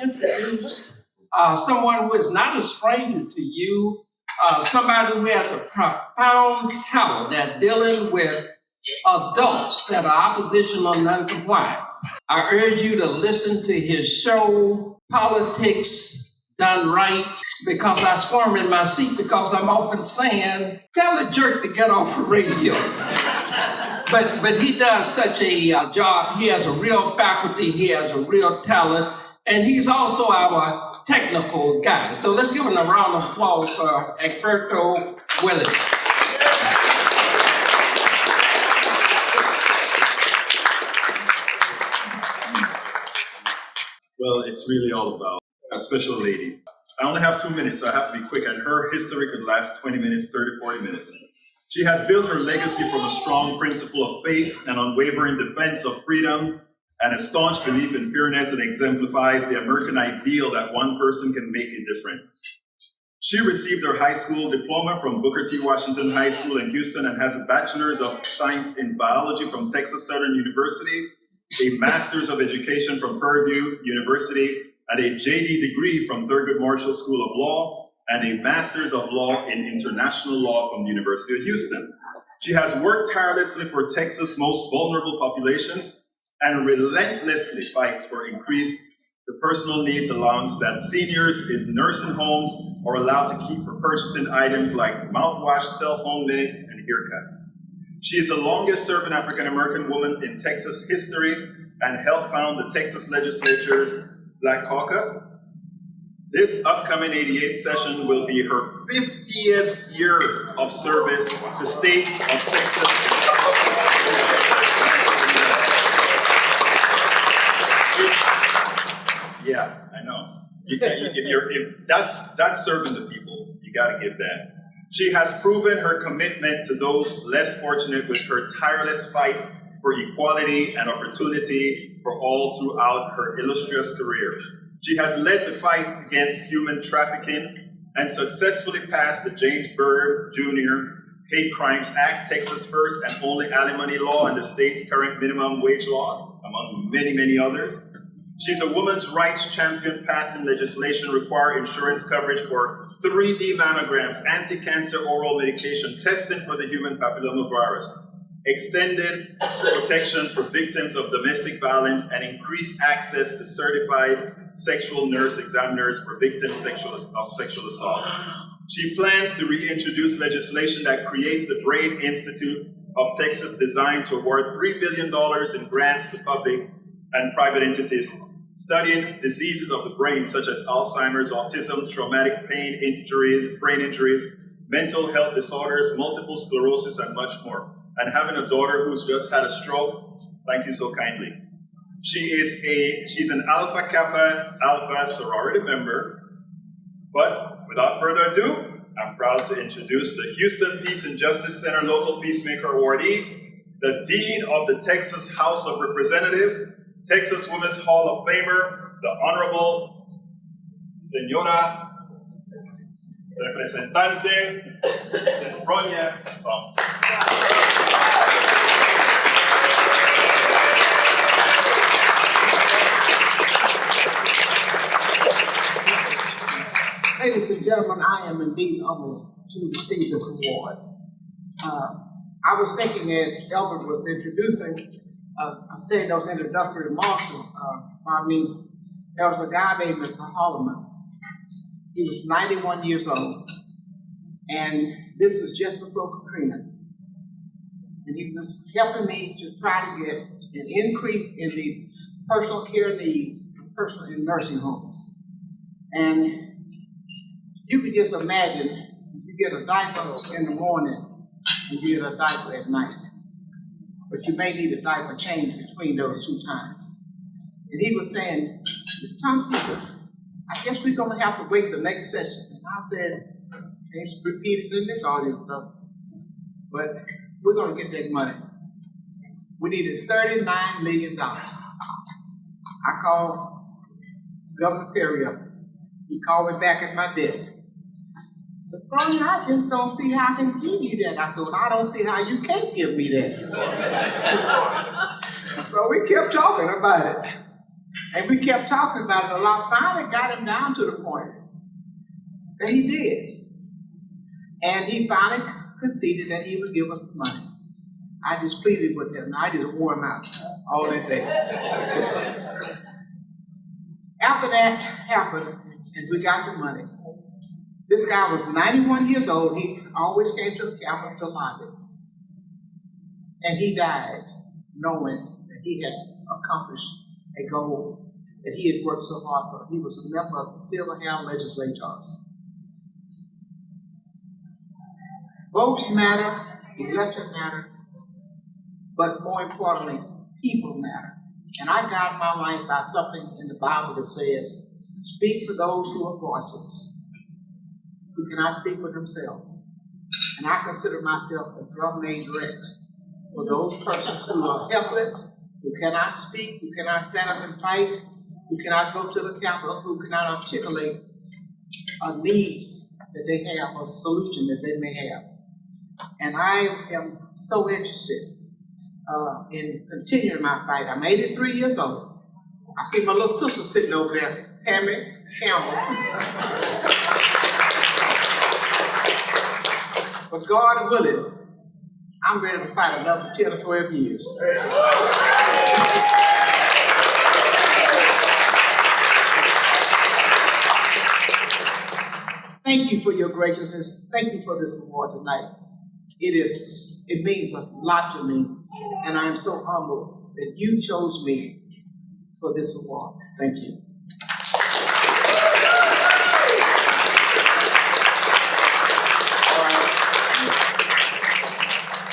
introduce someone who is not a stranger to you, somebody who has a profound talent at dealing with adults that are oppositional and non-compliant. I urge you to listen to his show, Politics Done Right, because I squirm in my seat because I'm often saying, tell a jerk to get off the radio. But he does such a job. He has a real faculty, he has a real talent, and he's also our technical guy. So let's give him a round of applause for Egberto Willis. Well, it's really all about a special lady. I only have 2 minutes, so I have to be quick, and her history could last 20 minutes, 30, 40 minutes. She has built her legacy from a strong principle of faith and unwavering defense of freedom and a staunch belief in fairness, and exemplifies the American ideal that one person can make a difference. She received her high school diploma from Booker T. Washington High School in Houston and has a bachelor's of science in biology from Texas Southern University, a master's of education from Purdue University, and a JD degree from Thurgood Marshall School of Law, and a master's of law in international law from the University of Houston. She has worked tirelessly for Texas' most vulnerable populations and relentlessly fights for increased the personal needs allowance that seniors in nursing homes are allowed to keep for purchasing items like mouthwash, cell phone minutes, and haircuts. She is the longest serving African-American woman in Texas history and helped found the Texas legislature's Black Caucus. This upcoming 88th session will be her 50th year of service to the state of Texas. Yeah, I know. That's serving the people. You got to give that. She has proven her commitment to those less fortunate with her tireless fight for equality and opportunity for all throughout her illustrious career. She has led the fight against human trafficking and successfully passed the James Byrd Jr. Hate Crimes Act, Texas' first and only alimony law and the state's current minimum wage law, among many, many others. She's a women's rights champion, passing legislation requiring insurance coverage for 3D mammograms, anti-cancer oral medication, testing for the human papillomavirus, extended protections for victims of domestic violence, and increased access to certified sexual nurse examiners for victims of sexual assault. She plans to reintroduce legislation that creates the Brain Institute of Texas, designed to award $3 billion in grants to public and private entities studying diseases of the brain, such as Alzheimer's, autism, traumatic brain injuries, mental health disorders, multiple sclerosis, and much more. And having a daughter who's just had a stroke, thank you so kindly. She's an Alpha Kappa Alpha sorority member, but without further ado, I'm proud to introduce the Houston Peace and Justice Center Local Peacemaker Awardee, the Dean of the Texas House of Representatives, Texas Women's Hall of Famer, the Honorable Senora Representative Senfronia Thompson. Ladies and gentlemen, I am indeed honored to receive this award. I was thinking as Albert was introducing, saying those introductory remarks, there was a guy named Mr. Holloman. He was 91 years old, and this was just before Katrina. And he was helping me to try to get an increase in the personal care needs in nursing homes. And you can just imagine, you get a diaper in the morning and you get a diaper at night. But you may need a diaper change between those two times. And he was saying, Ms. Thompson, I guess we're gonna have to wait the next session. And I said, can't repeat it in this audience though, but we're gonna get that money. We needed $39 million. I called Governor Perry up. He called me back at my desk. Senfronia, I just don't see how I can give you that. I said, well, I don't see how you can't give me that. So we kept talking about it. And we kept talking about it a lot. Finally got him down to the point that he did. And he finally conceded that he would give us the money. I just pleaded with him. I just wore him out all that day. After that happened, and we got the money, this guy was 91 years old. He always came to the Capitol lobby. And he died knowing that he had accomplished a goal that he had worked so hard for. He was a member of the Silver Hair Legislators. Votes matter, election matter, but more importantly, people matter. And I guide my life by something in the Bible that says, speak for those who are voiceless, who cannot speak for themselves. And I consider myself a drum named direct for those persons who are helpless, who cannot speak, who cannot stand up and fight, who cannot go to the Capitol, who cannot articulate a need that they have, a solution that they may have. And I am so interested in continuing my fight. I'm 83 years old. I see my little sister sitting over there, Tammy Campbell. But God willing, I'm ready to fight another 10 or 12 years. Thank you for your graciousness. Thank you for this award tonight. It means a lot to me, and I'm so humbled that you chose me for this award. Thank you.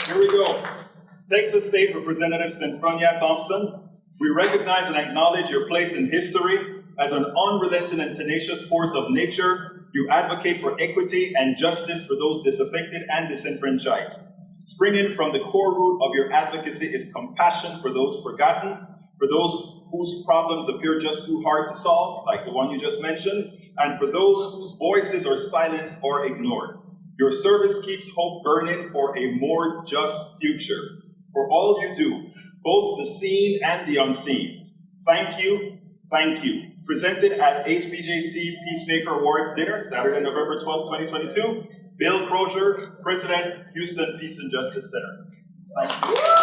Here we go. Texas State Representative Senfronia Thompson, we recognize and acknowledge your place in history as an unrelenting and tenacious force of nature. You advocate for equity and justice for those disaffected and disenfranchised. Springing from the core root of your advocacy is compassion for those forgotten, for those whose problems appear just too hard to solve, like the one you just mentioned, and for those whose voices are silenced or ignored. Your service keeps hope burning for a more just future. For all you do, both the seen and the unseen. Thank you, thank you. Presented at HBJC Peacemaker Awards dinner, Saturday, November 12, 2022. Bill Crozier, President, Houston Peace and Justice Center. Thank you.